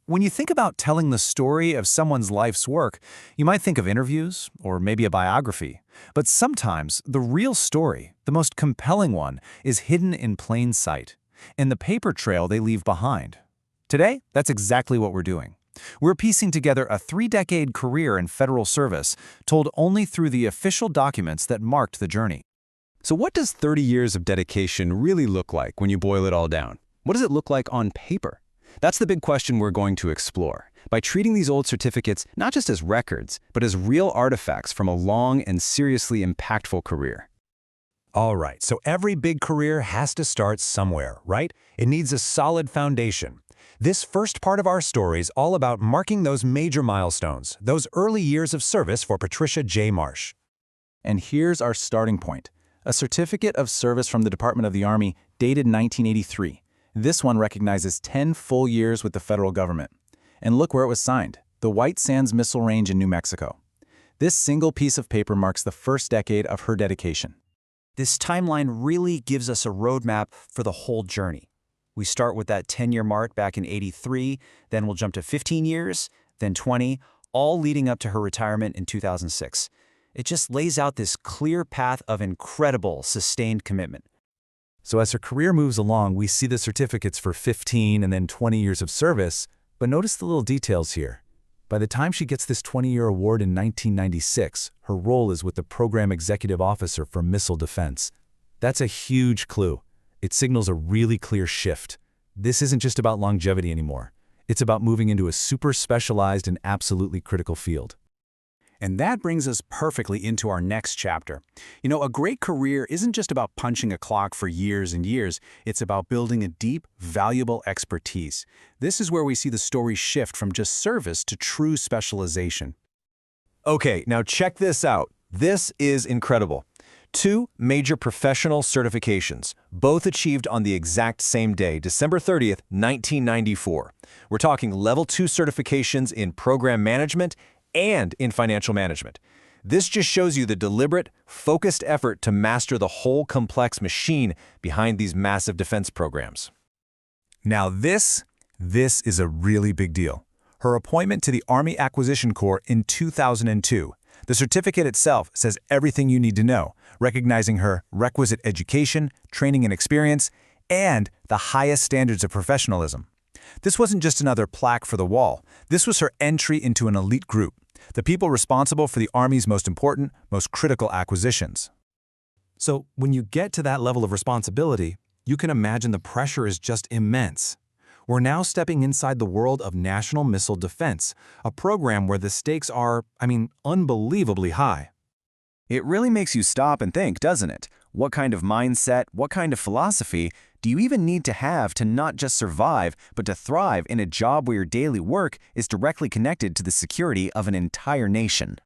When you think about telling the story of someone's life's work, you might think of interviews or maybe a biography. But sometimes the real story, the most compelling one, is hidden in plain sight, in the paper trail they leave behind. Today, that's exactly what we're doing. We're piecing together a 3-decade career in federal service, told only through the official documents that marked the journey. So what does 30 years of dedication really look like when you boil it all down? What does it look like on paper? That's the big question we're going to explore, by treating these old certificates not just as records, but as real artifacts from a long and seriously impactful career. All right, so every big career has to start somewhere, right? It needs a solid foundation. This first part of our story is all about marking those major milestones, those early years of service for Patricia J. Marsh. And here's our starting point. A certificate of service from the Department of the Army dated 1983. This one recognizes 10 full years with the federal government. And look where it was signed, the White Sands Missile Range in New Mexico. This single piece of paper marks the first decade of her dedication. This timeline really gives us a roadmap for the whole journey. We start with that 10-year mark back in '83, then we'll jump to 15 years, then 20, all leading up to her retirement in 2006. It just lays out this clear path of incredible, sustained commitment. So as her career moves along, we see the certificates for 15 and then 20 years of service, but notice the little details here. By the time she gets this 20-year award in 1996, her role is with the Program Executive Officer for Missile Defense. That's a huge clue. It signals a really clear shift. This isn't just about longevity anymore. It's about moving into a super specialized and absolutely critical field. And that brings us perfectly into our next chapter. A great career isn't just about punching a clock for years and years. It's about building a deep, valuable expertise. This is where we see the story shift from just service to true specialization. Okay, now check this out. This is incredible. 2 major professional certifications, both achieved on the exact same day, December 30th, 1994. We're talking Level 2 certifications in program management and in financial management. This just shows you the deliberate, focused effort to master the whole complex machine behind these massive defense programs. Now this is a really big deal. Her appointment to the Army Acquisition Corps in 2002. The certificate itself says everything you need to know, recognizing her requisite education, training and experience, and the highest standards of professionalism. This wasn't just another plaque for the wall. This was her entry into an elite group, the people responsible for the Army's most important, most critical acquisitions. So when you get to that level of responsibility, you can imagine the pressure is just immense. We're now stepping inside the world of national missile defense, a program where the stakes are, unbelievably high. It really makes you stop and think, doesn't it? What kind of mindset, what kind of philosophy do you even need to have to not just survive, but to thrive in a job where your daily work is directly connected to the security of an entire nation?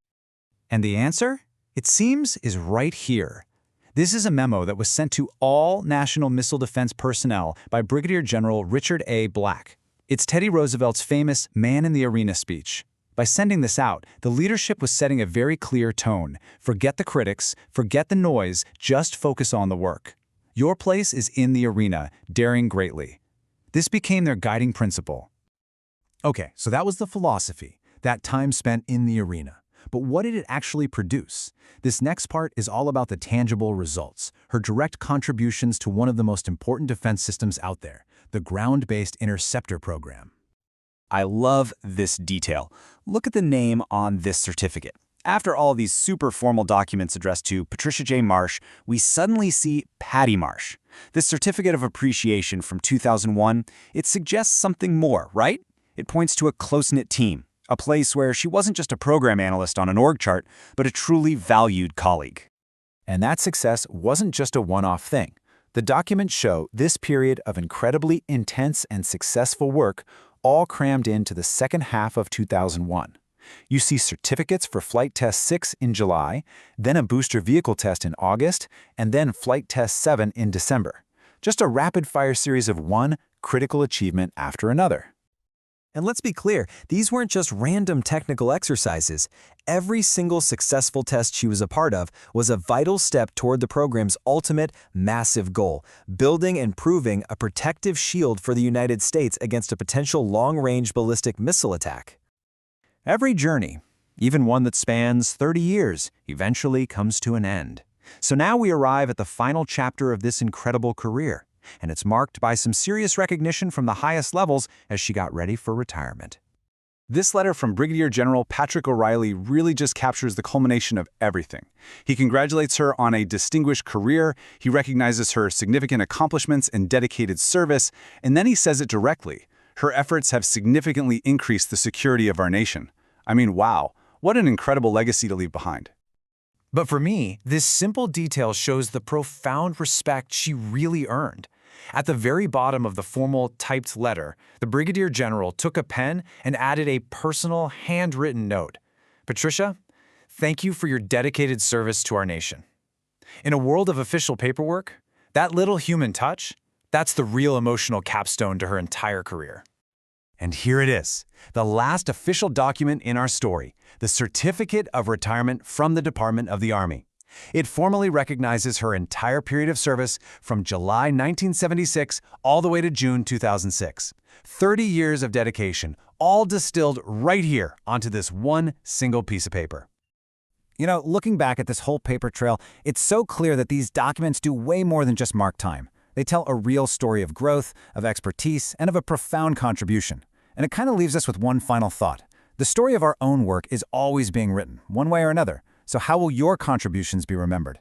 And the answer, it seems, is right here. This is a memo that was sent to all National Missile Defense personnel by Brigadier General Richard A. Black. It's Teddy Roosevelt's famous Man in the Arena speech. By sending this out, the leadership was setting a very clear tone. Forget the critics, forget the noise, just focus on the work. Your place is in the arena, daring greatly. This became their guiding principle. Okay, so that was the philosophy, that time spent in the arena. But what did it actually produce? This next part is all about the tangible results, her direct contributions to one of the most important defense systems out there, the ground-based Interceptor program. I love this detail. Look at the name on this certificate. After all these super formal documents addressed to Patricia J. Marsh, we suddenly see Patty Marsh. This certificate of appreciation from 2001, it suggests something more, right? It points to a close-knit team, a place where she wasn't just a program analyst on an org chart, but a truly valued colleague. And that success wasn't just a one-off thing. The documents show this period of incredibly intense and successful work all crammed into the second half of 2001. You see certificates for Flight Test 6 in July, then a booster vehicle test in August, and then Flight Test 7 in December. Just a rapid-fire series of one critical achievement after another. And let's be clear, these weren't just random technical exercises. Every single successful test she was a part of was a vital step toward the program's ultimate, massive goal, building and proving a protective shield for the United States against a potential long-range ballistic missile attack. Every journey, even one that spans 30 years, eventually comes to an end. So now we arrive at the final chapter of this incredible career, and it's marked by some serious recognition from the highest levels as she got ready for retirement. This letter from Brigadier General Patrick O'Reilly really just captures the culmination of everything. He congratulates her on a distinguished career, he recognizes her significant accomplishments and dedicated service, and then he says it directly. Her efforts have significantly increased the security of our nation. I mean, wow, what an incredible legacy to leave behind. But for me, this simple detail shows the profound respect she really earned. At the very bottom of the formal typed letter, the Brigadier General took a pen and added a personal, handwritten note. Patricia, thank you for your dedicated service to our nation. In a world of official paperwork, that little human touch, that's the real emotional capstone to her entire career. And here it is, the last official document in our story, the Certificate of Retirement from the Department of the Army. It formally recognizes her entire period of service from July 1976 all the way to June 2006. 30 years of dedication, all distilled right here onto this one single piece of paper. You know, looking back at this whole paper trail, it's so clear that these documents do way more than just mark time. They tell a real story of growth, of expertise, and of a profound contribution. And it kind of leaves us with one final thought. The story of our own work is always being written, one way or another. So how will your contributions be remembered?